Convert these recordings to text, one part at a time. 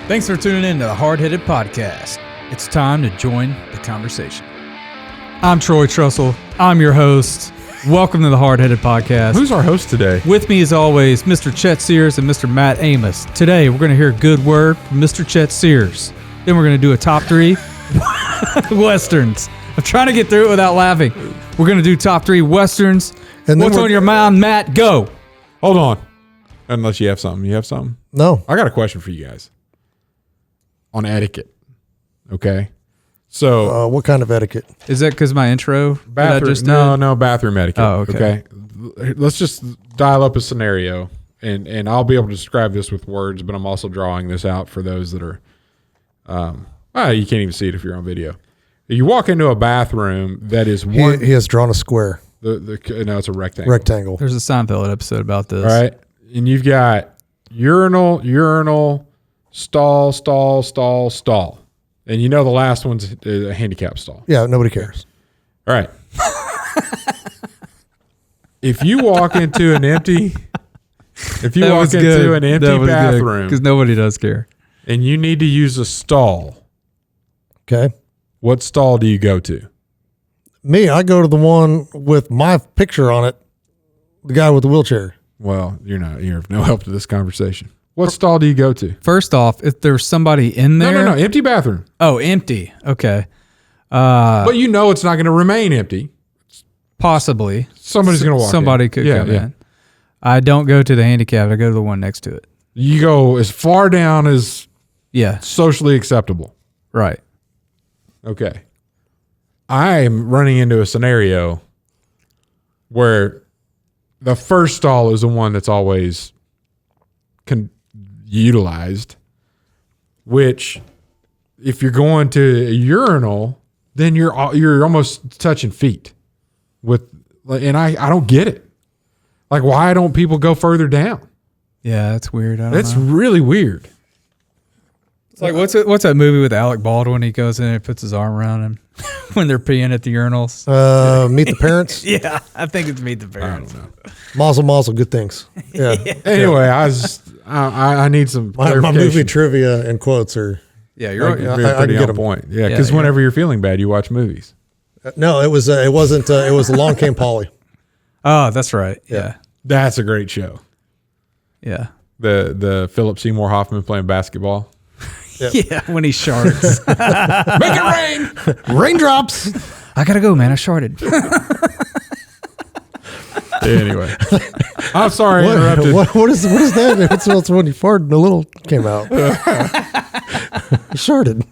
Thanks for tuning in to the Hardheaded podcast. It's time to join the conversation. I'm Troy Trussell. I'm your host. Welcome to the Hardheaded podcast. Who's our host today? With me, as always, Mr. Chet Sears and Mr. Matt Amos. Today, we're going to hear a good word from Mr. Chet Sears. Then we're going to do a top three Westerns. I'm trying to get through it without laughing. We're going to do top three Westerns. And what's on your mind, Matt? Go. Hold on. Unless you have something. You have something? No. I got a question for you guys on etiquette. Okay. So what kind of etiquette? Is that because my intro? Bathroom, no, bathroom etiquette. Oh, okay. Let's just dial up a scenario, and I'll be able to describe this with words, but I'm also drawing this out for those that are, you can't even see it if you're on video. You walk into a bathroom that is one. He has drawn a square. No, it's a rectangle. Rectangle. There's a Seinfeld episode about this. All right. And you've got urinal, stall. And you know the last one's a handicap stall. Yeah, nobody cares. All right. If you walk into an empty bathroom, because nobody does care, and you need to use a stall, okay, what stall do you go to? Me, I go to the one with my picture on it, the guy with the wheelchair. Well, you're of no help to this conversation. What stall do you go to? First off, if there's somebody in there. No, empty bathroom. Oh, empty. Okay. But you know it's not going to remain empty. Possibly. Somebody's going to walk in. Somebody could come in. I don't go to the handicap. I go to the one next to it. You go as far down as socially acceptable. Right. Okay. I'm running into a scenario where the first stall is the one that's always utilized, which if you're going to a urinal, then you're almost touching feet and I don't get it. Like, why don't people go further down? Yeah, that's weird. That's really weird. It's like, what's that movie with Alec Baldwin? He goes in and puts his arm around him when they're peeing at the urinals. Meet the Parents. Yeah, I think it's Meet the Parents. I don't know. Mazel, good things. Yeah. Anyway, I need some clarification. My movie trivia and quotes are. Yeah, you're pretty on point. Yeah, because whenever you're feeling bad, you watch movies. No, it wasn't. It was Along Came Polly. Oh, that's right. Yeah. That's a great show. Yeah. The Philip Seymour Hoffman playing basketball. Yep. Yeah, when he sharts. Make it rain. Raindrops. I gotta go, man. I sharted. Anyway, I'm sorry I interrupted. What is that? It's when you farted and a little came out. You sharted.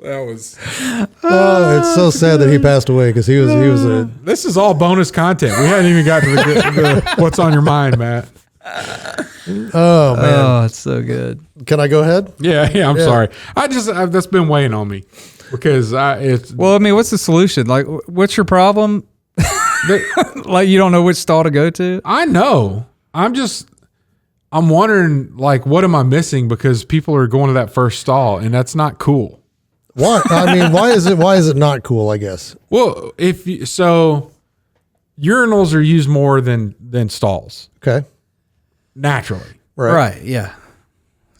That was. Oh, it's so sad that he passed away because he was a. This is all bonus content. We hadn't even got to the what's on your mind, Matt. Oh man, oh, it's so good. Can I go ahead? Yeah. I'm sorry. That's been weighing on me because Well, I mean, what's the solution? Like, what's your problem? Like, you don't know which stall to go to? I know. I'm wondering, like, what am I missing? Because people are going to that first stall, and that's not cool. What? I mean, why is it not cool? I guess. Well, urinals are used more than stalls. Okay. Naturally. Right. Yeah.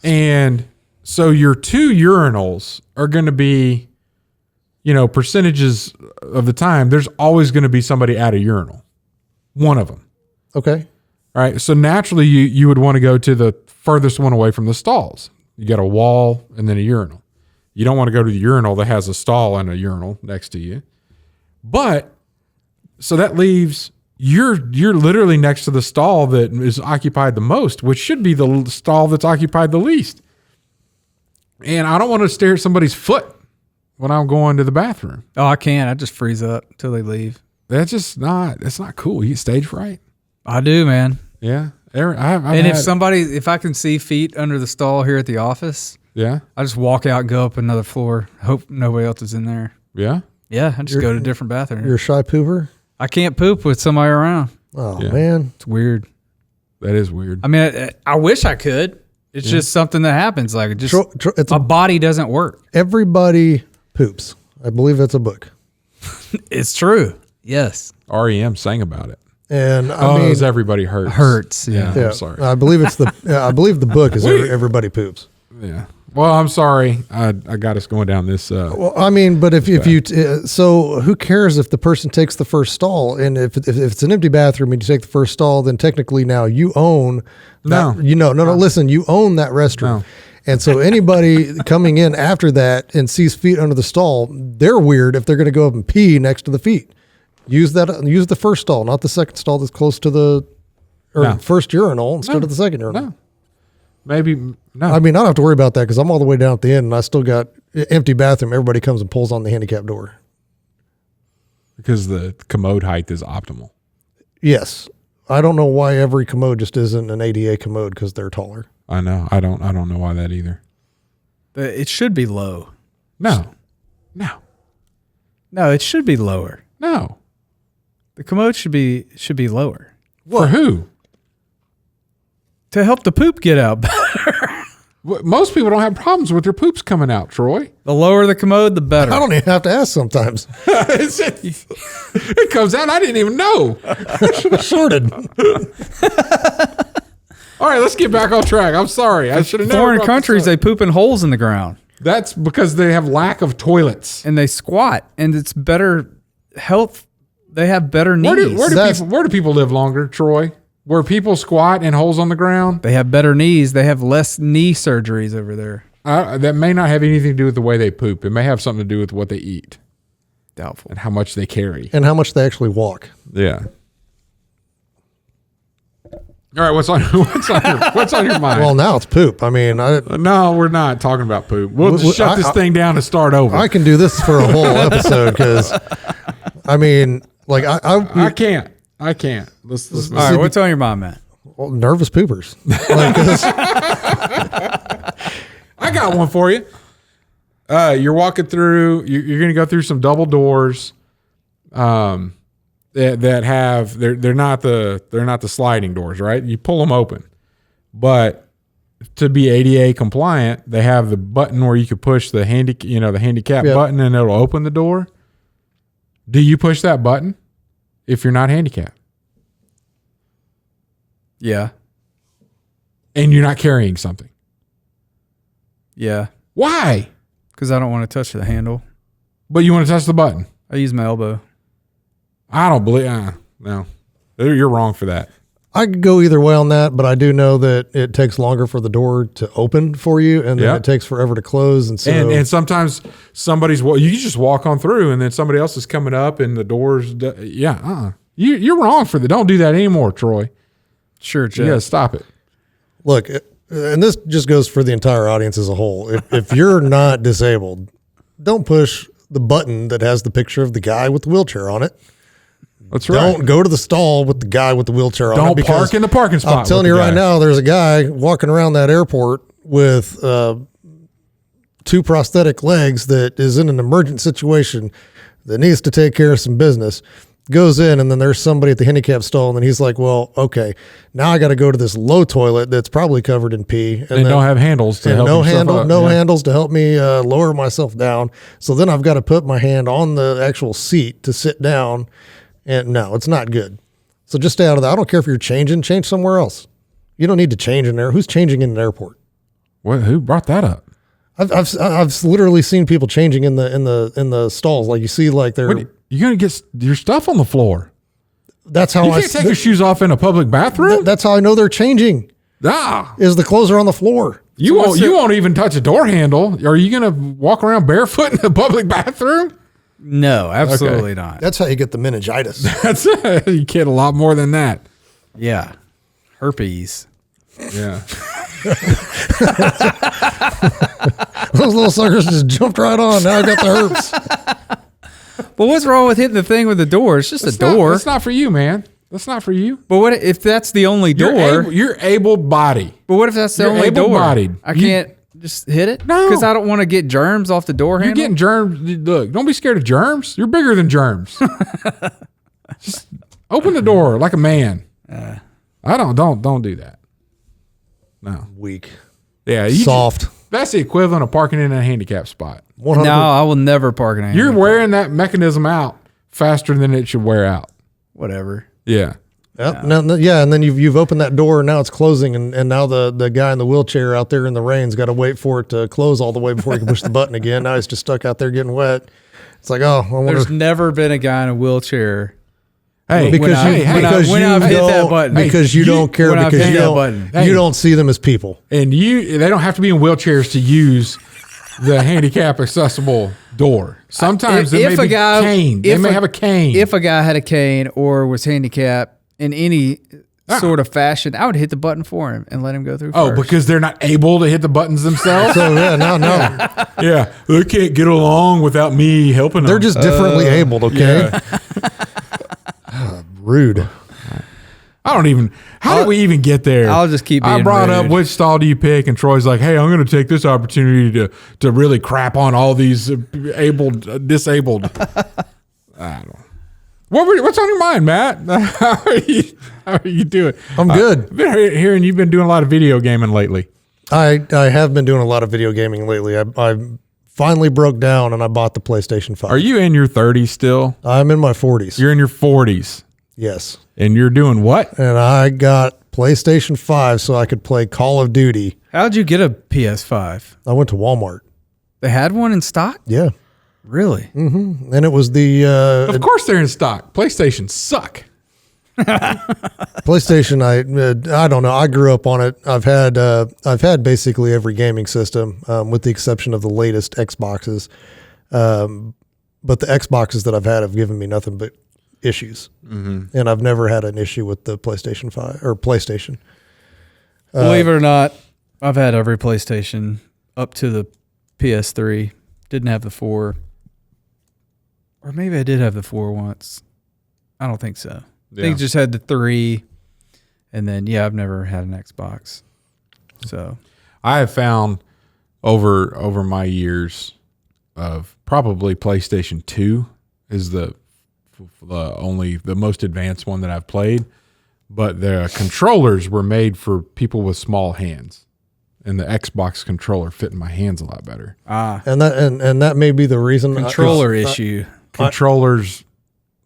And so your two urinals are going to be, percentages of the time, there's always going to be somebody at a urinal. One of them. Okay. All right. So naturally you would want to go to the furthest one away from the stalls. You got a wall and then a urinal. You don't want to go to the urinal that has a stall and a urinal next to you. But so that leaves you're literally next to the stall that is occupied the most, which should be the stall that's occupied the least. And I don't want to stare at somebody's foot when I'm going to the bathroom. Oh, I can't. I just freeze up till they leave. That's not cool. You get stage fright. I do, man. Yeah. If I can see feet under the stall here at the office, I just walk out and go up another floor. Hope nobody else is in there. Yeah. Yeah. I just go to a different bathroom. You're a shy pooper? I can't poop with somebody around. Oh, man. It's weird. That is weird. I mean, I wish I could. It's just something that happens. Like, my body doesn't work. Everybody poops. I believe that's a book. It's true. Yes. REM sang about it. And I mean, is everybody hurts? Hurts. Yeah. I'm sorry. I believe it's I believe the book is everybody poops. Yeah. Well, I'm sorry. I got us going down this. Well, I mean, but if you so who cares if the person takes the first stall, and if it's an empty bathroom and you take the first stall, then technically now you own that. No. Listen, you own that restroom. No. And so anybody coming in after that and sees feet under the stall, they're weird if they're going to go up and pee next to the feet. Use the first stall, not the second stall that's close to the first urinal instead of the second urinal. No. Maybe no. I mean, I don't have to worry about that because I'm all the way down at the end and I still got empty bathroom. Everybody comes and pulls on the handicap door. Because the commode height is optimal. Yes. I don't know why every commode just isn't an ADA commode because they're taller. I know. I don't know why that either. It should be low. No, it should be lower. no. The commode should be lower For who? to help the poop get out better. Most people don't have problems with their poops coming out, Troy. The lower the commode, the better. I don't even have to ask sometimes. It comes out. I didn't even know. Shorted. All right, let's get back on track. I'm sorry. I should have never. Foreign brought countries, this up. they poop in holes in the ground That's because they have lack of toilets. and they squat, and it's better health. They have better knees. Where do people live longer, Troy? Where people squat in holes on the ground? They have better knees. They have less knee surgeries over there. That may not have anything to do with the way they poop. It may have something to do with what they eat Doubtful. and how much they carry. And how much they actually walk. Yeah. All right, what's on your mind? Well, now it's poop. I mean, No, we're not talking about poop. We'll just shut this I- thing down and start over. I can do this for a whole episode because, I mean, like I can't. Let's All right, what's on your mind, Matt? well, nervous poopers. Like, 'cause- I got one for you. You're walking through. You're going to go through some double doors. That have they're not the sliding doors, right? You pull them open, but to be ADA compliant, they have the button where you could push the handicap button and it'll open the door. Do you push that button if you're not handicapped Yeah. and you're not carrying something? Yeah. Why? Because I don't want to touch the handle. But you want to touch the button? I use my elbow. I don't believe. No, you're wrong for that. I could go either way on that, but I do know that it takes longer for the door to open for you, and then it takes forever to close. And so, and sometimes you can just walk on through, and then somebody else is coming up, and the doors. You're wrong for that. Don't do that anymore, Troy. Sure, Jeff. You gotta stop it. look, and this just goes for the entire audience as a whole. If you're not disabled, don't push the button that has the picture of the guy with the wheelchair on it. That's right. Don't go to the stall with the guy with the wheelchair on it. Don't because park in the parking spot. I'm telling you right now, there's a guy walking around that airport with 2 prosthetic legs that is in an emergent situation that needs to take care of some business. Goes in, and then there's somebody at the handicap stall, and then he's like, well, okay, now I got to go to this low toilet that's probably covered in pee. And they don't have handles to help handles to help me lower myself down. So then I've got to put my hand on the actual seat to sit down. And no, it's not good. So just stay out of that. I don't care if you're change somewhere else. You don't need to change in there. Who's changing in an airport? Who brought that up? I've literally seen people changing in the stalls. Like you see, like they're You're gonna get your stuff on the floor. That's how You can't take your shoes off in a public bathroom. That's how I know they're changing. Is the clothes are on the floor. You won't even touch a door handle. Are you gonna walk around barefoot in a public bathroom? No, absolutely not. That's how you get the meningitis. That's you get a lot more than that. Yeah. Herpes. Yeah. Those little suckers just jumped right on. Now I got the herpes. But what's wrong with hitting the thing with the door? It's just a door. That's not for you, man. That's not for you. But what if that's the only door? You're able-bodied. But what if that's the You're only door? able-bodied. I can't just hit it? No. Because I don't want to get germs off the door You're handle. getting germs. Look, don't be scared of germs. You're bigger than germs. Just open the door like a man. Don't do that. No. Weak. Yeah. Soft. That's the equivalent of parking in a handicap spot. 100. No, I will never park in a You're handicap. wearing that mechanism out faster than it should wear out. Whatever. Yeah. Yep. And then you've opened that door, and now it's closing, and now the guy in the wheelchair out there in the rain's got to wait for it to close all the way before he can push the button again. Now he's just stuck out there getting wet. It's like, oh, I wonder. There's never been a guy in a wheelchair. Hey, Because I've hit that button. Because you don't care, when I've because hit you that don't, button. you don't see them as people. and they don't have to be in wheelchairs to use the handicap accessible door. Sometimes they may be caned. They may have a cane. If a guy had a cane or was handicapped in any sort of fashion, I would hit the button for him and let him go through first. Because they're not able to hit the buttons themselves? So no. Yeah, they can't get along without me helping them. They're just differently abled, okay? Rude. How did we even get there? I'll just keep being I brought up rude. which stall do you pick, and Troy's like, hey, I'm going to take this opportunity to really crap on all these disabled. I don't know. What's on your mind, Matt? How are you doing? I'm good. I've been hearing you've been doing a lot of video gaming lately. I have been doing a lot of video gaming lately. I finally broke down and I bought the PlayStation 5. Are you in your 30s still? I'm in my 40s. You're in your 40s. Yes. And you're doing what? And I got PlayStation 5 so I could play Call of Duty. How'd you get a PS5? I went to Walmart. They had one in stock? Yeah. Really? And it was the Of course they're in stock. PlayStations suck. PlayStation. I don't know. I grew up on it. I've had basically every gaming system, with the exception of the latest Xboxes. But the Xboxes that I've had have given me nothing but issues, and I've never had an issue with the PlayStation 5 or PlayStation. Believe it or not, I've had every PlayStation up to the PS3. Didn't have the 4. Or maybe I did have the 4 once. I don't think so. I think just had the 3. And then, I've never had an Xbox. So I have found over my years of probably PlayStation 2 is the most advanced one that I've played, but the controllers were made for people with small hands, and the Xbox controller fit in my hands a lot better. And that may be the reason. controller issue. Controllers,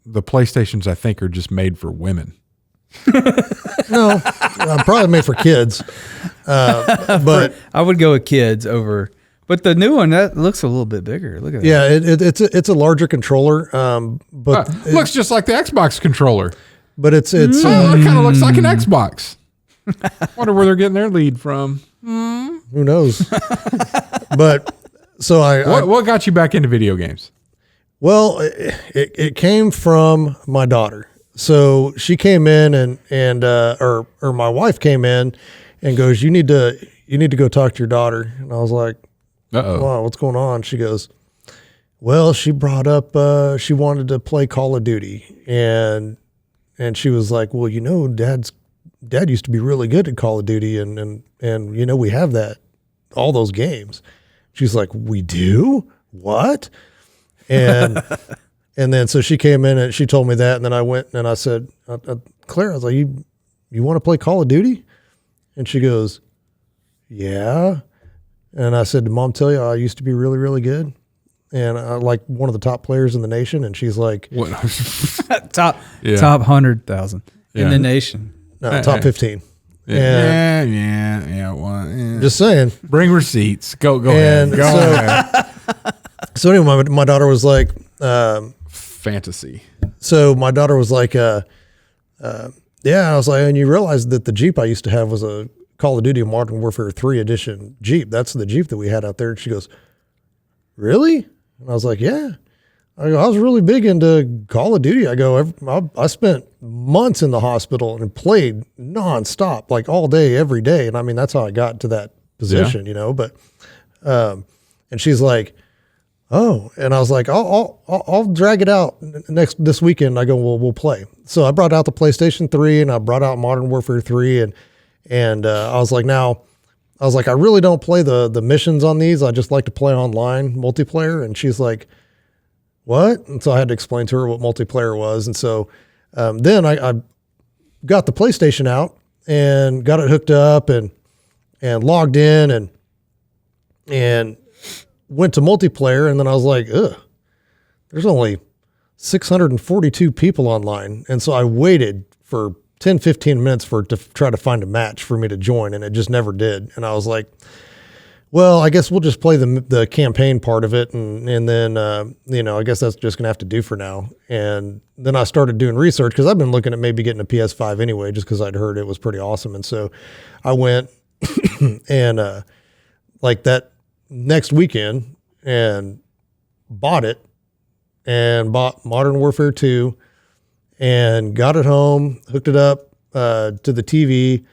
the PlayStations I think are just made for women. No, probably made for kids. But I would go with kids over. But the new one, that looks a little bit bigger. Look at that. yeah, it's a larger controller. But Looks just like the Xbox controller. but it's It kind of looks like an Xbox. Wonder where they're getting their lead from. who knows. But so What got you back into video games? Well, it came from my daughter. So she came in and or my wife came in and goes, you need to go talk to your daughter. And I was like, wow, what's going on? She goes, well, she brought up she wanted to play Call of Duty, and she was like, well, Dad used to be really good at Call of Duty, and we have all those games. She's like, we do? What? And then so she came in and she told me that, and then I went and I said, Claire, I was like, you want to play Call of Duty? And she goes, yeah. And I said, did Mom tell you I used to be really, really good? And I like one of the top players in the nation. And she's like, What? top 100,000 in the nation. no, top 15. Yeah. Just saying. Bring receipts. Go ahead. And Go ahead. So anyway, my daughter was like, Fantasy. so my daughter was like, yeah. I was like, and you realize that the Jeep I used to have was a Call of Duty Modern Warfare 3 edition Jeep. That's the Jeep that we had out there. And she goes, really? And I was like, yeah. I go, I was really big into Call of Duty. I go, I spent months in the hospital and played nonstop, like all day, every day. And I mean, that's how I got to that position, but, and she's like, oh, and I was like, I'll drag it out this weekend. I go, well, we'll play. So I brought out the PlayStation 3 and I brought out Modern Warfare 3 and I was like, I really don't play the missions on these. I just like to play online multiplayer. And she's like, what? And so I had to explain to her what multiplayer was. And so then I got the PlayStation out and got it hooked up and logged in and went to multiplayer. And then I was like, there's only 642 people online. And so I waited for 10, 15 minutes for it to try to find a match for me to join, and it just never did. And I was like, well, I guess we'll just play the campaign part of it, and then I guess that's just gonna have to do for now. And then I started doing research because I've been looking at maybe getting a PS5 anyway, just because I'd heard it was pretty awesome. And so I went and like that next weekend and bought it, and bought Modern Warfare 2, and got it home, hooked it up to the TV,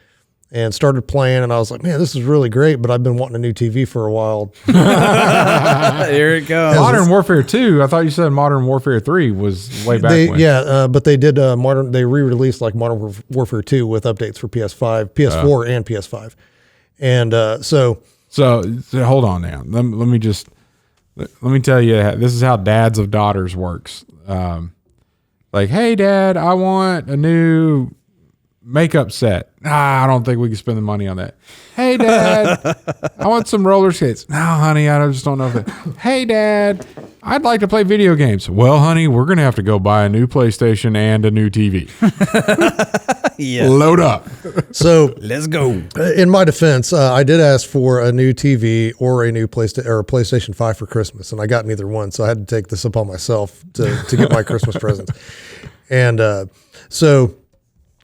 and started playing. And I was like, man, this is really great, but I've been wanting a new TV for a while. Here it goes. Modern Warfare 2, I thought you said Modern Warfare 3 was way back when. Yeah, but they did they re-released like Modern Warfare 2 with updates for PS5, PS4, and PS5. And so hold on now. Let me tell you, this is how dads of daughters works. Like, hey, Dad, I want a new makeup set. I don't think we can spend the money on that. Hey, Dad, I want some roller skates. No, honey, I just don't know if it. Hey, Dad, I'd like to play video games. Well, honey, we're going to have to go buy a new PlayStation and a new TV. Yeah. Load up. So let's go. In my defense, I did ask for a new TV or a new PlayStation 5 for Christmas, and I got neither one. So I had to take this upon myself to get my Christmas presents. And so,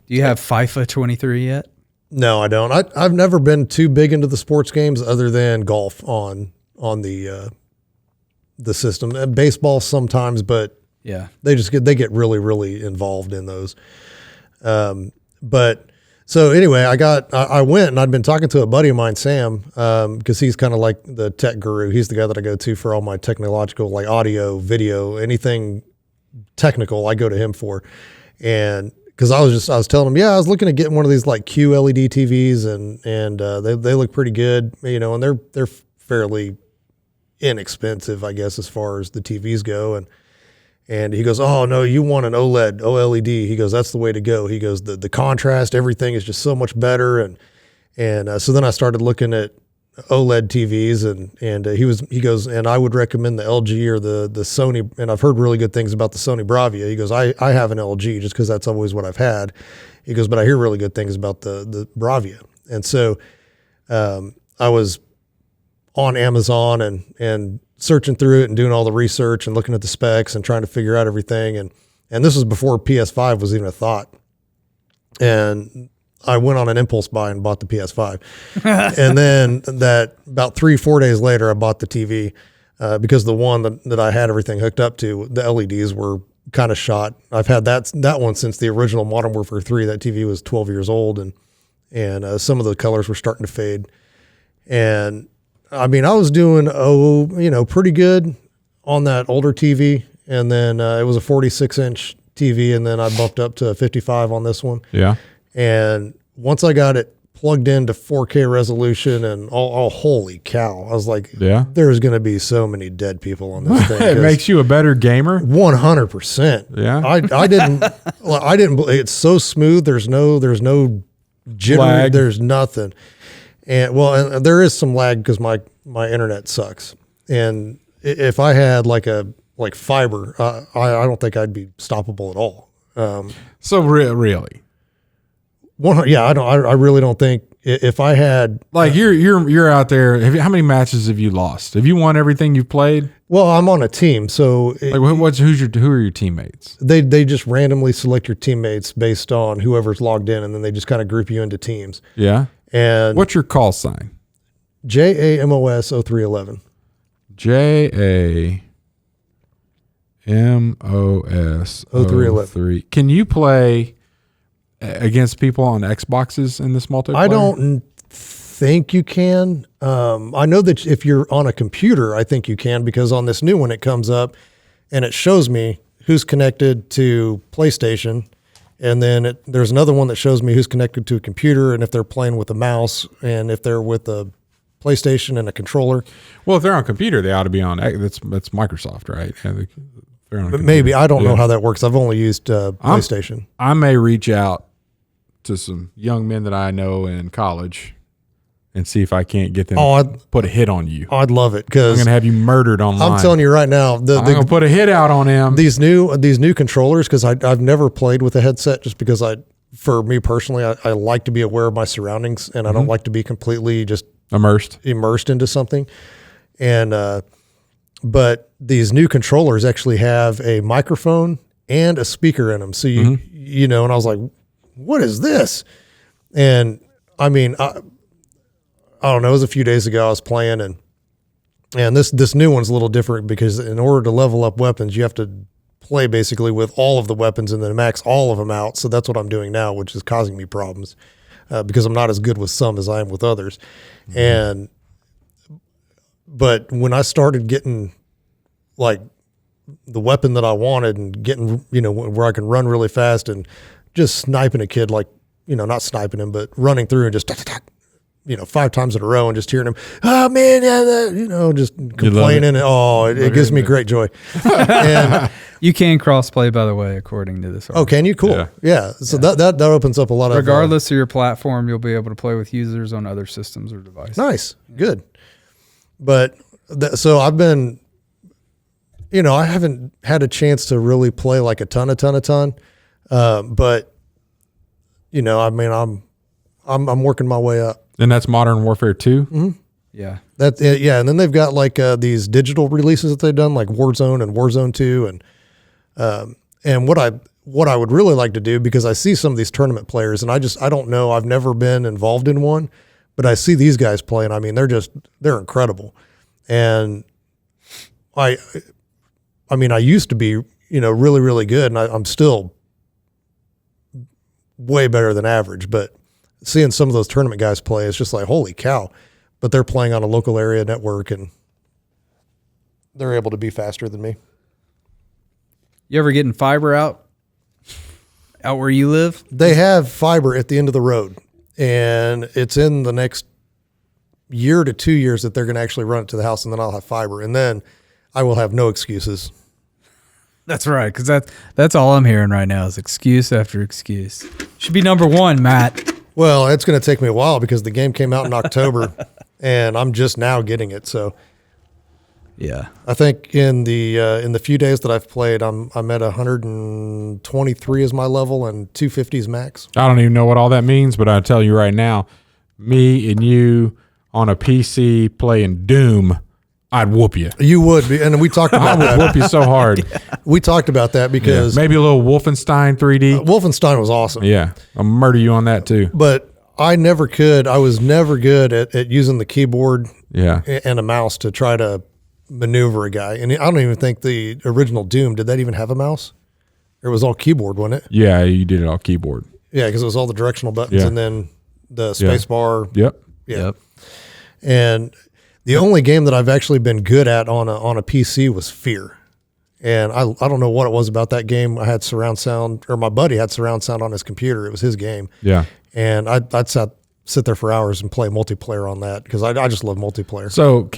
Do you have FIFA 23 yet? no, I don't. I've never been too big into the sports games other than golf on the system. And baseball sometimes, but Yeah. they get really, really involved in those. But so anyway, I went, and I'd been talking to a buddy of mine, Sam, because he's kind of like the tech guru. He's the guy that I go to for all my technological, like audio, video, anything technical, I go to him for. And because I was telling him, I was looking at getting one of these like QLED TVs, and they look pretty good, and they're fairly inexpensive, I guess, as far as the TVs go. And he goes, oh, no, you want an OLED. He goes, that's the way to go. He goes, the contrast, everything is just so much better. And so then I started looking at OLED TVs, and he goes, and I would recommend the LG or the Sony. And I've heard really good things about the Sony Bravia. He goes, I have an LG just because that's always what I've had. He goes, but I hear really good things about the Bravia. And so I was on Amazon and searching through it and doing all the research and looking at the specs and trying to figure out everything. And this was before PS5 was even a thought. And I went on an impulse buy and bought the PS5. And then that about 3-4 days later, I bought the TV because the one that I had everything hooked up to, the LEDs were kind of shot. I've had that one since the original Modern Warfare 3. That TV was 12 years old, and some of the colors were starting to fade. And I mean, I was doing, pretty good on that older TV. And then it was a 46-inch TV, and then I bumped up to a 55 on this one. Yeah. And once I got it plugged into 4K resolution and holy cow, I was like, there's going to be so many dead people on this thing. It makes you a better gamer. 100%. Yeah. I didn't, it's so smooth. There's no jitter. Lag. There's nothing. And there is some lag because my internet sucks. And if I had like fiber, I don't think I'd be stoppable at all. So really, I really don't think if I had like you're out there. How many matches have you lost? Have you won everything you've played? Well, I'm on a team, so Like who are your teammates? they just randomly select your teammates based on whoever's logged in, and then they just kind of group you into teams. Yeah. And What's your call sign? JAMOS 0311. JAMOS 0311. Can you play against people on Xboxes in this multiplayer? I don't think you can. I know that if you're on a computer, I think you can, because on this new one, it comes up and it shows me who's connected to PlayStation. And then there's another one that shows me who's connected to a computer and if they're playing with a mouse and if they're with a PlayStation and a controller. Well, if they're on a computer, they ought to be on. That's Microsoft, right? Yeah, they're on a But maybe, I don't know Yeah. how that works. I've only used PlayStation. I may reach out to some young men that I know in college and see if I can't get them to put a hit on you. I'd love it I'm because going to have you murdered online. I'm telling you right now, I'm going to put a hit out on him. these new controllers, because I've never played with a headset just because for me personally, I like to be aware of my surroundings, and I don't like to be completely just Immersed into something. And but these new controllers actually have a microphone and a speaker in them. So you know, and I was like, what is this? And I mean, I don't know, it was a few days ago I was playing, and this new one's a little different because in order to level up weapons, you have to play basically with all of the weapons and then max all of them out. So that's what I'm doing now, which is causing me problems because I'm not as good with some as I am with others. But when I started getting like the weapon that I wanted and getting, you know, where I can run really fast and just sniping a kid, like, you know, not sniping him, but running through and just, you know, 5 times in a row and just hearing him, oh man, you know, just complaining. It gives me great joy. And You can crossplay, by the way, according to this article. oh, can you? Cool. Yeah. So that opens up a lot of, Regardless of your platform, you'll be able to play with users on other systems or devices. nice. Good. But so I've been, you know, I haven't had a chance to really play like a ton. But you know, I mean, I'm working my way up. and that's Modern Warfare 2. Yeah. Yeah. And then they've got like these digital releases that they've done, like Warzone and Warzone 2. And what I would really like to do, because I see some of these tournament players and I don't know, I've never been involved in one, but I see these guys playing. I mean, they're incredible. And I mean, I used to be, you know, really, really good, and I'm still way better than average, but seeing some of those tournament guys play, it's just like, holy cow. But they're playing on a local area network and they're able to be faster than me. You ever getting fiber out where you live? They have fiber at the end of the road, and it's in the next year to 2 years that they're going to actually run it to the house, and then I'll have fiber, and then I will have no excuses. That's right, because that's all I'm hearing right now is excuse after excuse. Should be number one, Matt. Well, it's going to take me a while because the game came out in October, and I'm just now getting it. So Yeah. I think in the few days that I've played, I'm at 123 is my level and 250 is max. I don't even know what all that means, but I tell you right now, me and you on a PC playing Doom, I'd whoop you. You would be, and we talked I about would that. whoop you so hard. We talked about that because Maybe a little Wolfenstein 3D. Wolfenstein was awesome. Yeah, I'll murder you on that too. But I never could. I was never good at using the keyboard Yeah. and a mouse to try to maneuver a guy. And I don't even think the original Doom, did that even have a mouse? Or it was all keyboard, wasn't it? Yeah, you did it all keyboard. Yeah, because it was all the directional buttons Yeah. and then the space bar. Yep. Yeah. Yep. And the only game that I've actually been good at on a PC was Fear. And I don't know what it was about that game. I had surround sound, or my buddy had surround sound on his computer. It was his game. Yeah. And I'd sit there for hours and play multiplayer on that because I just love multiplayer. So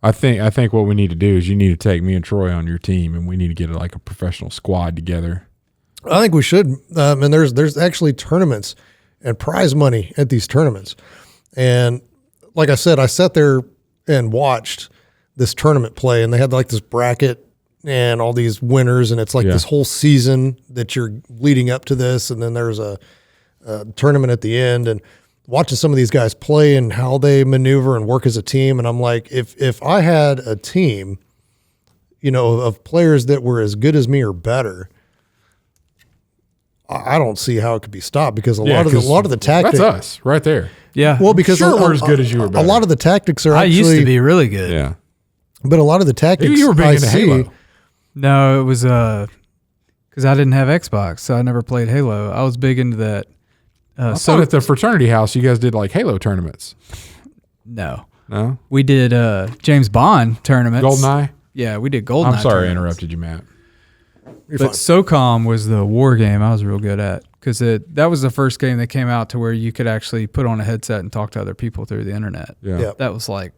I think what we need to do is you need to take me and Troy on your team, and we need to get like a professional squad together. I think we should. And there's actually tournaments and prize money at these tournaments. And like I said, I sat there and watched this tournament play, and they had like this bracket and all these winners, and it's like this whole season that you're leading up to this, and then there's a tournament at the end, and watching some of these guys play and how they maneuver and work as a team. And I'm like, if I had a team, you know, of players that were as good as me or better, I don't see how it could be stopped because a lot of the tactics. That's us right there. Yeah. Well, because Sure, we're as good as you or a better. lot of the tactics are I actually, used to be really good. Yeah. but a lot of the tactics You were big I into see, Halo. No, it was because I didn't have Xbox, so I never played Halo. I was big into that. I thought at the fraternity house you guys did like Halo tournaments. No, No? we did James Bond tournaments. GoldenEye? Yeah, we did GoldenEye. I'm sorry I tournaments. interrupted you, Matt. You're But fine. SOCOM was the war game I was real good at because that was the first game that came out to where you could actually put on a headset and talk to other people through the internet. Yeah. Yeah. That was like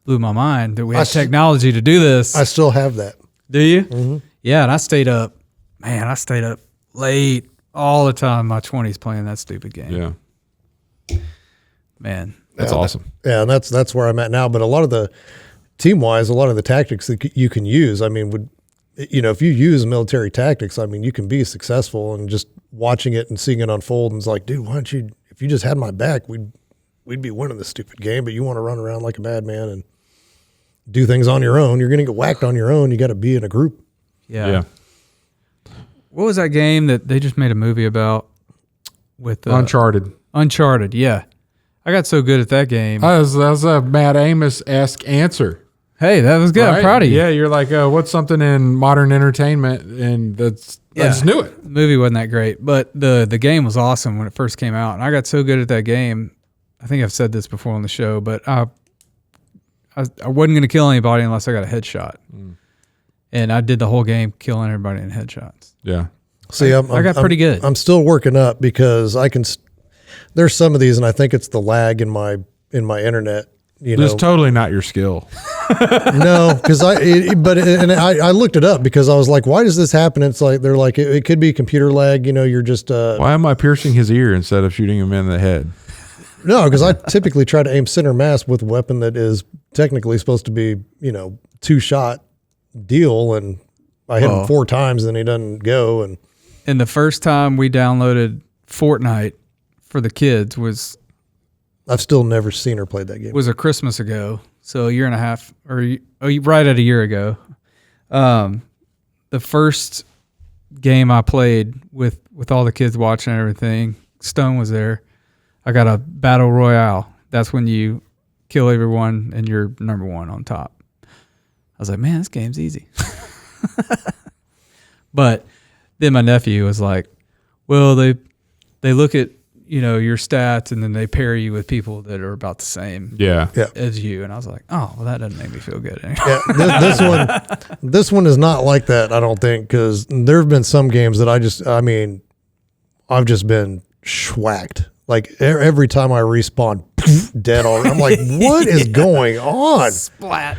blew my mind that we I had s- technology to do this. I still have that. Do you? Mm-hmm. Yeah, and I stayed up late all the time in my 20s playing that stupid game. Yeah. Man. That's awesome. Yeah, and that's where I'm at now. But a lot of the team wise, a lot of the tactics that you can use, I mean, if you use military tactics, I mean, you can be successful, and just watching it and seeing it unfold, and it's like, dude, why don't you, if you just had my back, we'd be winning this stupid game, but you want to run around like a madman and do things on your own. You're going to get whacked on your own. You got to be in a group. Yeah. What was that game that they just made a movie about with Uncharted? Uncharted, yeah. I got so good at that game. That was a Matt Amos-esque answer. Hey, that was good. Right? I'm proud of you. Yeah, you're like, what's something in modern entertainment? And I just knew it. The movie wasn't that great, but the game was awesome when it first came out. And I got so good at that game. I think I've said this before on the show, but I wasn't going to kill anybody unless I got a headshot. And I did the whole game killing everybody in headshots. Yeah. See, I got pretty good. I'm still working up because there's some of these, and I think it's the lag in my internet. It's totally not your skill. No, because I looked it up because I was like, why does this happen? It's like they're like it could be computer lag. You're just why am I piercing his ear instead of shooting him in the head? No, because I typically try to aim center mass with a weapon that is technically supposed to be 2-shot deal, and I hit him 4 times and he doesn't go. And the first time we downloaded Fortnite for the kids was I've still never seen or played that game. Was a Christmas ago, so a year and a half, right at a year ago. The first game I played with all the kids watching and everything, Stone was there. I got a battle royale. That's when you kill everyone and you're number one on top. I was like, man, this game's easy. But then my nephew was like, well, they look at your stats, and then they pair you with people that are about the same as you. And I was like, oh, well, that doesn't make me feel good anymore. Yeah, this one is not like that, I don't think, because there have been some games that I've just been schwacked. Like every time I respawn, dead already. I'm like, what is going on? Splat.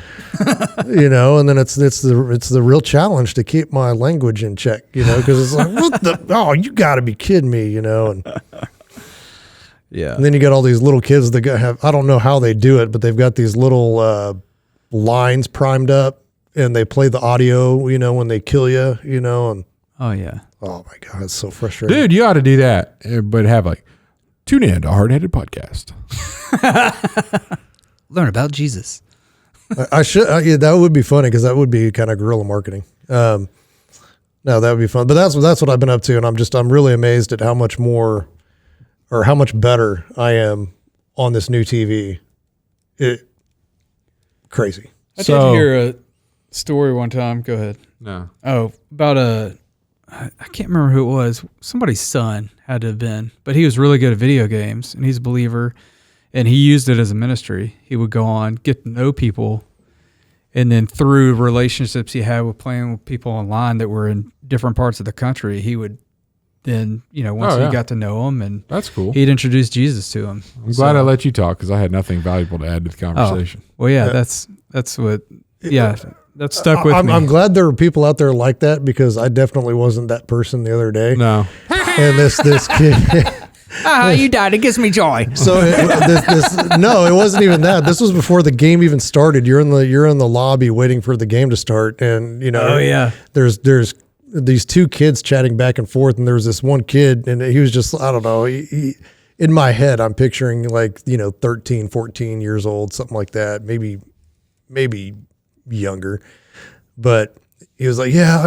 And then it's the real challenge to keep my language in check, because it's like, what the, you got to be kidding me, and. Yeah. And then you got all these little kids that have, I don't know how they do it, but they've got these little lines primed up, and they play the audio, when they kill you, and oh yeah. Oh my God, it's so frustrating. Dude, you ought to do that, but have tune in to Hardheaded Podcast. Learn about Jesus. I should, that would be funny, because that would be kind of guerrilla marketing. No, that would be fun, but that's what I've been up to. And I'm really amazed at how much more, or how much better I am on this new TV. Crazy. I did hear a story one time. Go ahead. No. Oh, about I can't remember who it was. Somebody's son had to have been, but he was really good at video games, and he's a believer, and he used it as a ministry. He would go on, get to know people, and then through relationships he had with playing with people online that were in different parts of the country, he would then, once he got to know him, and that's cool. He'd introduce Jesus to him. I'm glad I let you talk, because I had nothing valuable to add to the conversation. Well, yeah, that's what, that stuck with me. I'm glad there are people out there like that, because I definitely wasn't that person the other day. No. And this kid. You died. It gives me joy. So no, it wasn't even that. This was before the game even started. You're in the lobby waiting for the game to start, and there's these 2 kids chatting back and forth, and there was this one kid, and he was just, I don't know, he in my head I'm picturing 13, 14 years old, something like that, maybe younger, but he was like, yeah,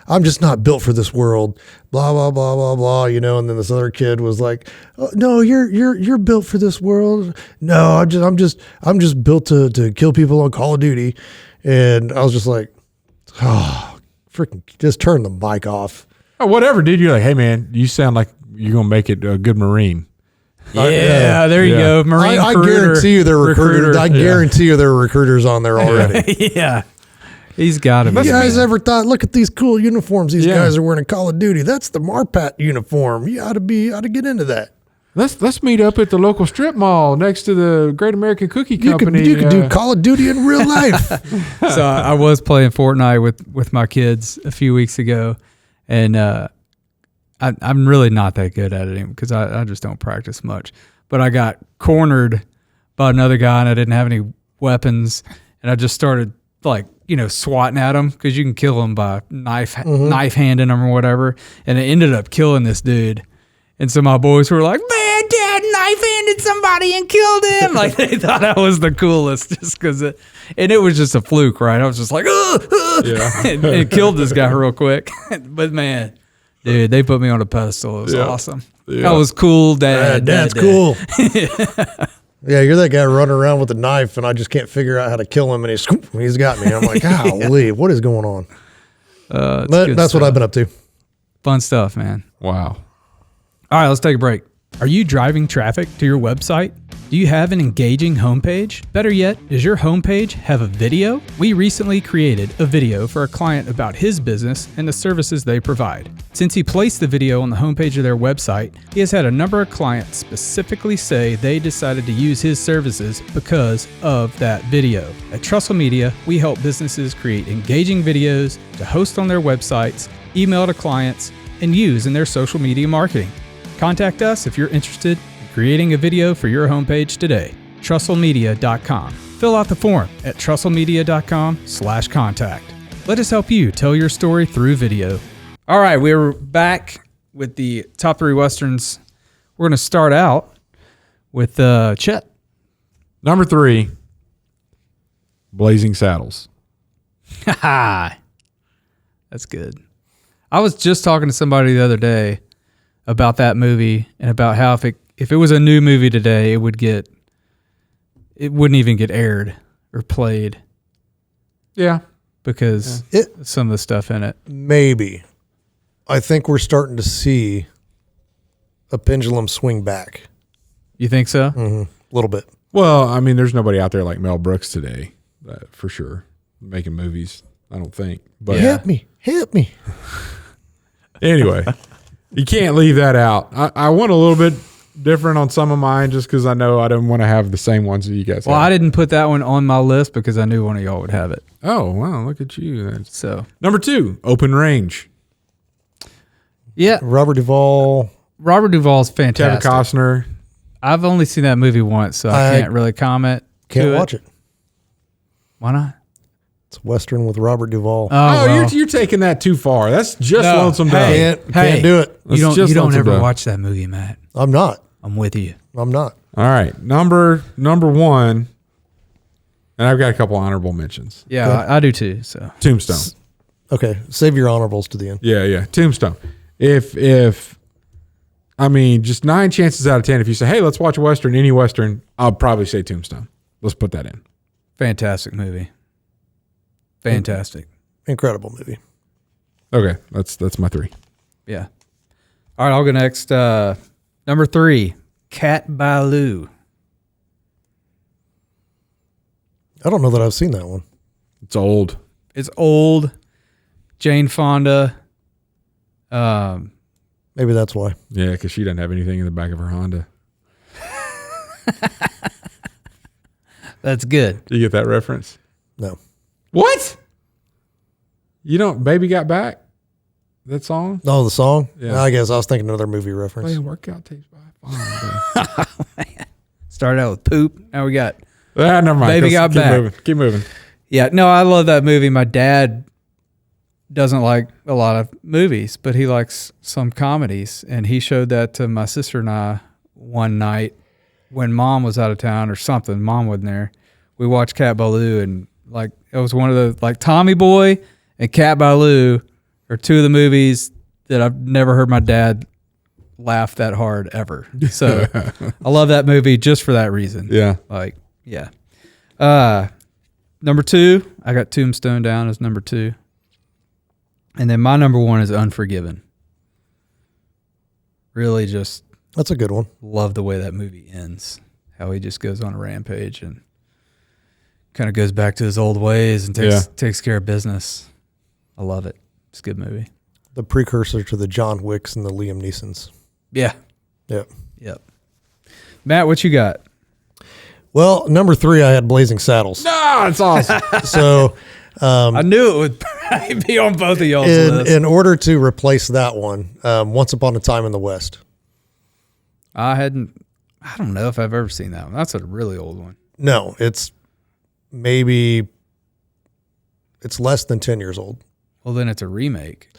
I'm just not built for this world, blah blah blah blah blah, and then this other kid was like, oh, no, you're built for this world. No, I'm just built to kill people on Call of Duty. And I was just like, oh, freaking just turn the mic off. Oh, whatever, dude. You're like, hey man, you sound like you're gonna make it a good Marine. Yeah, there you go. Marine. I guarantee you there are recruiters. I guarantee you there are recruiters on there already. Yeah. He's got to be. You guys ever thought, look at these cool uniforms these guys are wearing in Call of Duty? That's the Marpat uniform. You ought to get into that. Let's meet up at the local strip mall next to the Great American Cookie Company. You could do Call of Duty in real life. So I was playing Fortnite with my kids a few weeks ago, and I'm really not that good at it because I just don't practice much. But I got cornered by another guy, and I didn't have any weapons, and I just started like, swatting at him because you can kill him by knife handing him or whatever. And it ended up killing this dude. And so my boys were like, man, Dad knife handed somebody and killed him. Like they thought I was the coolest just because and it was just a fluke, right? I was just like, and it killed this guy real quick. But man, dude, they put me on a pedestal. It was awesome. Yeah. That was cool, Dad. Dad's cool. Yeah, you're that guy running around with a knife, and I just can't figure out how to kill him, and he's got me. I'm like, golly, what is going on? But that's what I've been up to. Fun stuff, man. Wow. All right, let's take a break. Are you driving traffic to your website? Do you have an engaging homepage? Better yet, does your homepage have a video? We recently created a video for a client about his business and the services they provide. Since he placed the video on the homepage of their website, he has had a number of clients specifically say they decided to use his services because of that video. At Trussell Media, we help businesses create engaging videos to host on their websites, email to clients, and use in their social media marketing. Contact us if you're interested in creating a video for your homepage today. TrussellMedia.com. Fill out the form at TrussellMedia.com/contact. Let us help you tell your story through video. All right, we're back with the top 3 Westerns. We're going to start out with Chet. Number 3, Blazing Saddles. That's good. I was just talking to somebody the other day about that movie and about how if it was a new movie today, it wouldn't even get aired or played. Yeah. Because some of the stuff in it. Maybe. I think we're starting to see a pendulum swing back. You think so? Mm-hmm. A little bit. Well, I mean, there's nobody out there like Mel Brooks today, for sure, making movies, I don't think. But Help me. Anyway, you can't leave that out. I want a little bit different on some of mine just because I know I don't want to have the same ones that you guys have. I didn't put that one on my list because I knew one of y'all would have it. Oh, wow. Look at you. So Number 2, Open Range. Yeah. Robert Duvall's fantastic. Kevin Costner. I've only seen that movie once, so I can't really comment. Can't watch it. Why not? It's a Western with Robert Duvall. Well. you're taking that too far. That's just Lonesome Dove. Can't do it. You don't ever watch that movie, Matt. I'm not. I'm with you. I'm not. All right. Number 1, and I've got a couple honorable mentions. Yeah, I do too. So Tombstone. Okay, save your honorables to the end. Yeah. Tombstone. If I mean, just 9 chances out of 10, if you say, hey, let's watch a Western, any Western, I'll probably say Tombstone. Let's put that in. Fantastic movie. Fantastic. Incredible movie. Okay, that's my 3. Yeah. All right, I'll go next. Number 3, Cat Ballou. I don't know that I've seen that one. It's old. It's old. Jane Fonda. Maybe that's why. Yeah, because she doesn't have anything in the back of her Honda. That's good. Do you get that reference? No. What? You don't? Baby Got Back? That song? Oh, the song? Yeah. I guess I was thinking another movie reference. Playing workout tapes by Started out with poop. Now we got never mind. Baby Got Back. Keep moving. Yeah, no, I love that movie. My dad doesn't like a lot of movies, but he likes some comedies. And he showed that to my sister and I one night when Mom was out of town or something. Mom wasn't there. We watched Cat Ballou, and like it was one of the, like, Tommy Boy and Cat Ballou are 2 of the movies that I've never heard my dad laugh that hard ever. So I love that movie just for that reason. Yeah. Like, yeah. Number 2, I got Tombstone down as number 2. And then my number 1 is Unforgiven. Really just That's a good one. love the way that movie ends. How he just goes on a rampage and kind of goes back to his old ways and takes care of business. I love it. It's a good movie. The precursor to the John Wicks and the Liam Neesons. Yeah. Yep. Matt, what you got? Well, number 3, I had Blazing Saddles. No, it's awesome. So I knew it would probably be on both of y'all's lists. in order to replace that one, Once Upon a Time in the West. I don't know if I've ever seen that one. That's a really old one. No, it's maybe It's less than 10 years old. Well, then it's a remake.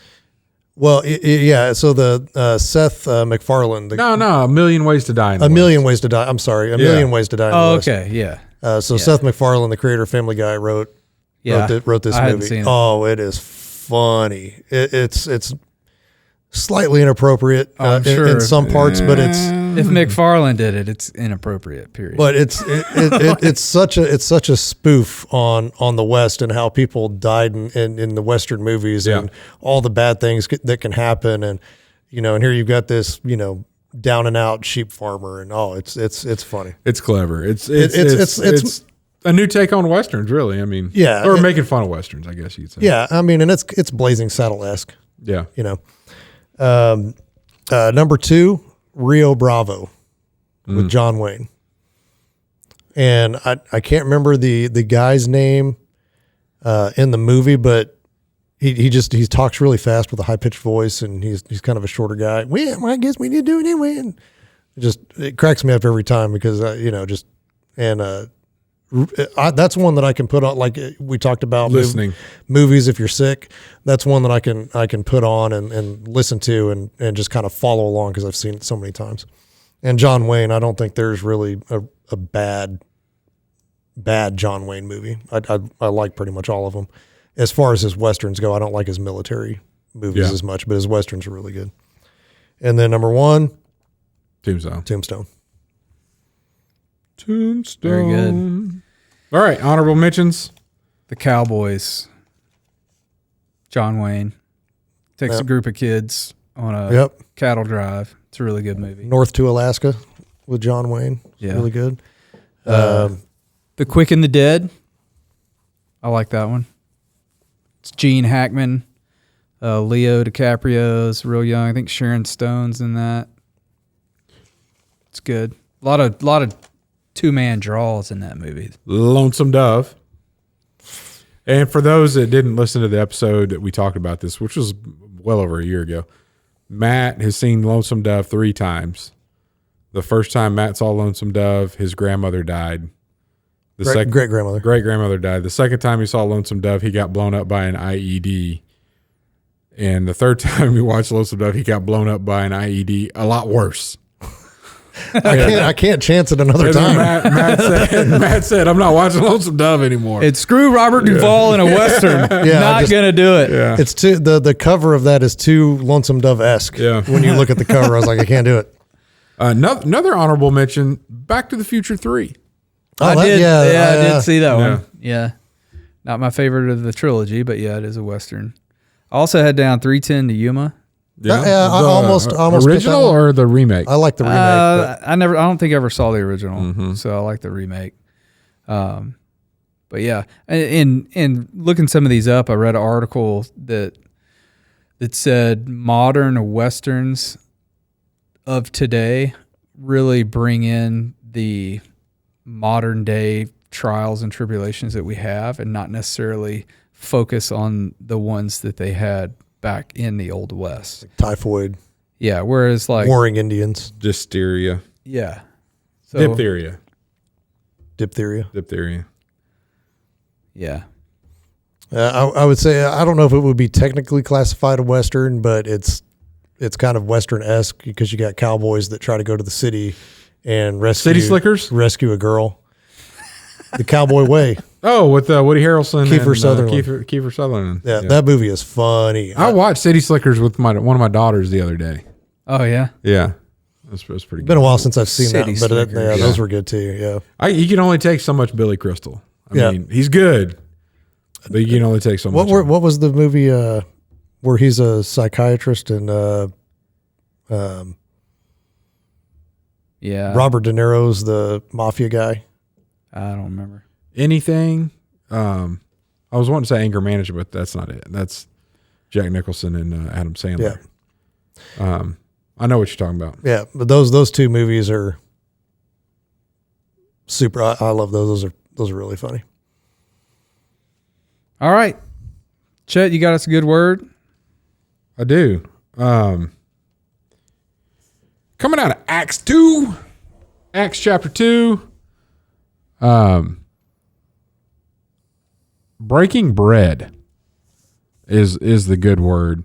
Well, yeah. So the Seth MacFarlane. No, A Million Ways to Die. A Million Ways to Die. I'm sorry, A Million Ways to Die. In the Oh, West. okay, yeah. So Seth MacFarlane, the creator of Family Guy, wrote this I hadn't movie. seen it. Oh, it is funny. It's slightly inappropriate I'm sure. in some parts, but it's If McFarlane did it, it's inappropriate. Period. but it's such a spoof on the West and how people died in the Western movies and all the bad things that can happen, and and here you've got this down and out sheep farmer, and it's funny. It's clever. It's a new take on Westerns, really. I mean, or making fun of Westerns, I guess you'd say. Yeah, I mean, and it's Blazing Saddle-esque. Yeah. Number 2, Rio Bravo with John Wayne. And I can't remember the guy's name in the movie, but he talks really fast with a high pitched voice, and he's kind of a shorter guy. Well, I guess we need to do it anyway. And it cracks me up every time because that's one that I can put on, like we talked about listening movies if you're sick. That's one that I can put on and listen to and just kind of follow along because I've seen it so many times. And John Wayne, I don't think there's really a bad John Wayne movie. I like pretty much all of them. As far as his Westerns go, I don't like his military movies as much, but his Westerns are really good. And then number 1, Tombstone. Very good. All right, honorable mentions. The Cowboys. John Wayne takes a group of kids on a cattle drive. It's a really good movie. North to Alaska with John Wayne. It's really good. The Quick and the Dead. I like that one. It's Gene Hackman, Leo DiCaprio's real young. I think Sharon Stone's in that. It's good. A lot of two-man draws in that movie. Lonesome Dove. And for those that didn't listen to the episode that we talked about this, which was well over a year ago, Matt has seen Lonesome Dove 3 times. The first time Matt saw Lonesome Dove, his grandmother died. The great-grandmother died. The second time he saw Lonesome Dove, he got blown up by an IED. And the third time he watched Lonesome Dove, he got blown up by an IED a lot worse. I can't chance it another time. Matt said, I'm not watching Lonesome Dove anymore. It's screw Robert Duvall in a Western. Not going to do it. Yeah. It's too, the cover of that is too Lonesome Dove-esque. Yeah. When you look at the cover, I was like, I can't do it. Another honorable mention, Back to the Future 3. I did see that one. Yeah. Not my favorite of the trilogy, but yeah, it is a Western. I also had down 3:10 to Yuma. I almost original or the remake? I like the remake. I don't think I ever saw the original, so I like the remake. But yeah, and looking some of these up, I read an article that said modern Westerns of today really bring in the modern day trials and tribulations that we have, and not necessarily focus on the ones that they had back in the Old West. Like typhoid. Yeah, whereas like warring Indians. Diphtheria. Yeah. So, Diphtheria. Yeah. I would say, I don't know if it would be technically classified a Western, but it's kind of Western-esque because you got cowboys that try to go to the city and rescue a girl. The Cowboy Way. Oh, with Woody Harrelson, Kiefer Sutherland. Kiefer Sutherland. Yeah, that movie is funny. I watched City Slickers with one of my daughters the other day. Oh yeah, yeah, that's pretty good. Been a while since I've seen City that, but those were good too. Yeah, you can only take so much Billy Crystal. I mean, he's good, but you can only take so much. What was the movie where he's a psychiatrist and Robert De Niro's the mafia guy? I don't remember anything. I was wanting to say Anger Management, but that's not it. That's Jack Nicholson and Adam Sandler. Yeah. I know what you're talking about. Yeah, but those two movies are super. I love those. Those are really funny. All right, Chet, you got us a good word? I do. Coming out of Acts chapter 2. breaking bread is the good word.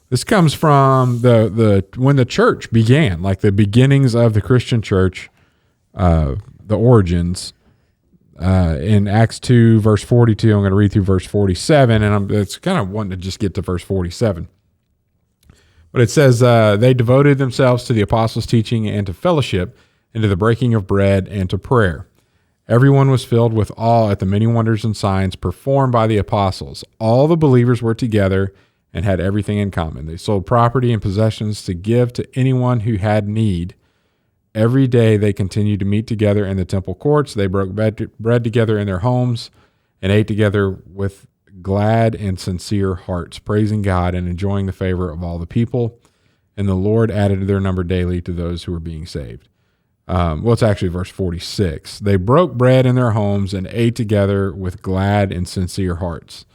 This comes from the when the church began, like the beginnings of the Christian church, the origins. In Acts 2, verse 42, I'm going to read through verse 47, and it's kind of wanting to just get to verse 47. But it says, they devoted themselves to the apostles' teaching and to fellowship, and to the breaking of bread and to prayer. Everyone was filled with awe at the many wonders and signs performed by the apostles. All the believers were together and had everything in common. They sold property and possessions to give to anyone who had need. Every day they continued to meet together in the temple courts. They broke bread together in their homes and ate together with glad and sincere hearts, praising God and enjoying the favor of all the people. And the Lord added to their number daily to those who were being saved. Well, it's actually verse 46. They broke bread in their homes and ate together with glad and sincere hearts.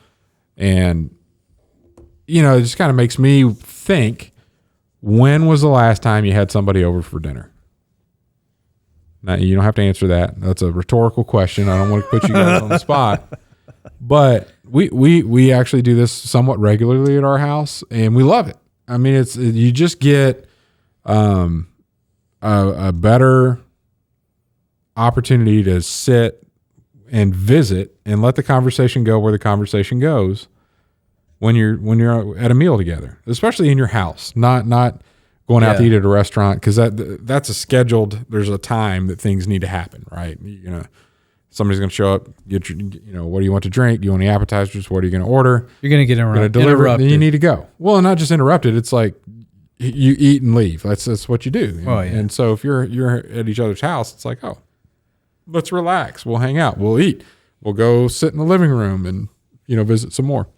And, you know, it just kind of makes me think, when was the last time you had somebody over for dinner? Now, you don't have to answer that. That's a rhetorical question. I don't want to put you guys on the spot. But we actually do this somewhat regularly at our house, and we love it. I mean, you just get a better opportunity to sit and visit and let the conversation go where the conversation goes when you're at a meal together, especially in your house, not going out to eat at a restaurant, because that's a scheduled. There's a time that things need to happen, right? You know, somebody's going to show up. Get your, what do you want to drink? Do you want any appetizers? What are you going to order? You're going to get interrupted. Then you need to go. Well, not just interrupted. It's like you eat and leave. That's what you do. Oh, yeah. And so if you're at each other's house, it's like, oh, let's relax. We'll hang out. We'll eat. We'll go sit in the living room and visit some more.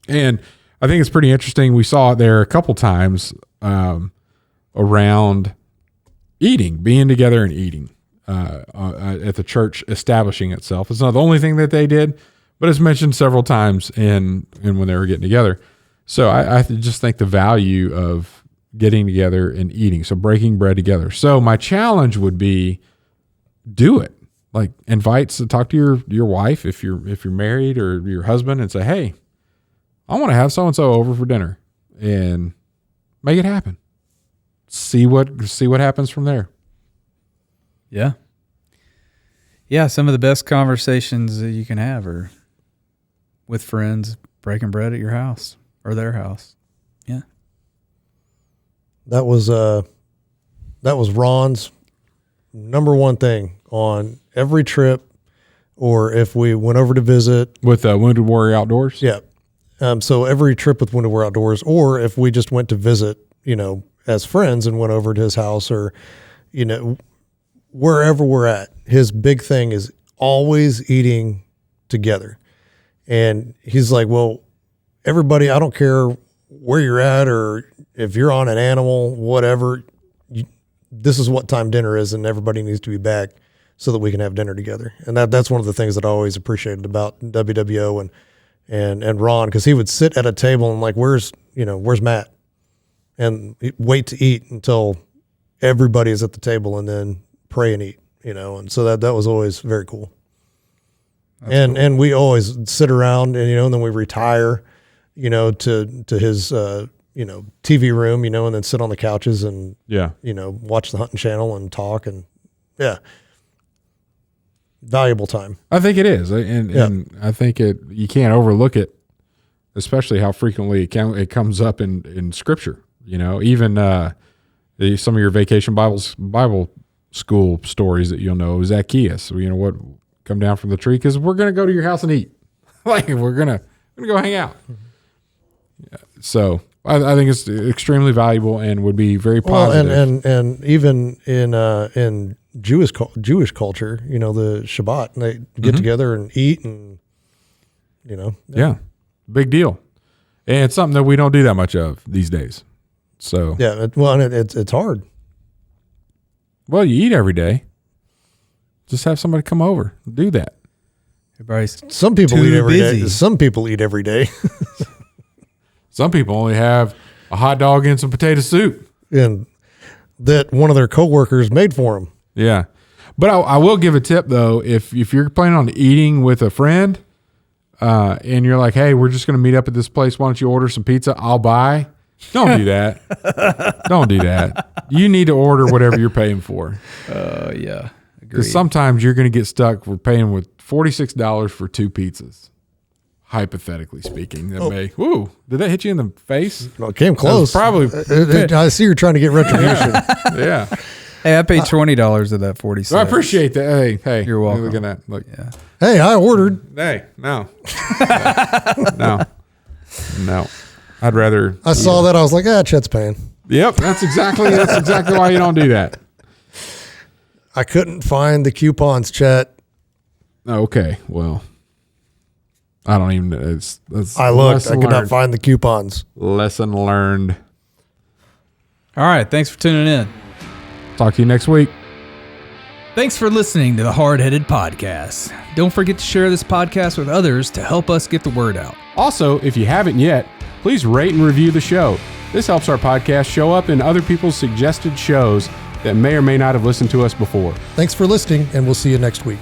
And I think it's pretty interesting. We saw it there a couple times around eating, being together and eating at the church establishing itself. It's not the only thing that they did, but it's mentioned several times in when they were getting together. So I just think the value of getting together and eating, so breaking bread together. So my challenge would be, do it. Like, talk to your wife if you're married, or your husband, and say, hey, I want to have so-and-so over for dinner, and make it happen. See what happens from there. Yeah. Yeah, some of the best conversations that you can have are with friends breaking bread at your house or their house. Yeah. That was Ron's number one thing on every trip, or if we went over to visit with Wounded Warrior Outdoors. Yeah. So every trip with Wounded Warrior Outdoors, or if we just went to visit, as friends and went over to his house, or, wherever we're at, his big thing is always eating together. And he's like, well, everybody, I don't care where you're at, or if you're on an animal, whatever, this is what time dinner is, and everybody needs to be back so that we can have dinner together. And that's one of the things that I always appreciated about WWO and Ron, because he would sit at a table and like, where's Matt? And wait to eat until everybody is at the table, and then pray and eat, and so that was always very cool. That's cool. And we always sit around and then we retire, to his, TV room, and then sit on the couches and, watch the hunting channel and talk, and valuable time. I think it is. And I think you can't overlook it, especially how frequently it comes up in scripture, even, some of your vacation Bible school stories that you'll know, Zacchaeus, what come down from the tree, because we're going to go to your house and eat. Like, we're going to go hang out. Yeah, so I think it's extremely valuable and would be very positive. Well, and even in Jewish culture, the Shabbat, and they get together and eat, and big deal. And it's something that we don't do that much of these days. So it's hard. Well, you eat every day. Just have somebody come over, do that. Some people eat every day. Some people eat every day. Some people only have a hot dog and some potato soup, and that one of their coworkers made for them. Yeah, but I will give a tip though. If you're planning on eating with a friend, and you're like, hey, we're just going to meet up at this place. Why don't you order some pizza? I'll buy. Don't do that. Don't do that. You need to order whatever you're paying for. Yeah. Because sometimes you're going to get stuck with paying with $46 for 2 pizzas. Hypothetically speaking, that may. Ooh, did that hit you in the face? Well, it came close. Probably. I see you're trying to get retribution. Yeah. Hey, I paid $20 of that 46. I appreciate that. Hey, You're welcome. Look at that. Look. Yeah. Hey, I ordered. Hey, no. No. I'd rather. I saw that. I was like, Chet's paying. Yep, that's exactly why you don't do that. I couldn't find the coupons, Chet. Okay, well, I don't even. I looked. I could not find the coupons. Lesson learned. All right. Thanks for tuning in. Talk to you next week. Thanks for listening to the Hardheaded Podcast. Don't forget to share this podcast with others to help us get the word out. Also, if you haven't yet, please rate and review the show. This helps our podcast show up in other people's suggested shows that may or may not have listened to us before. Thanks for listening, and we'll see you next week.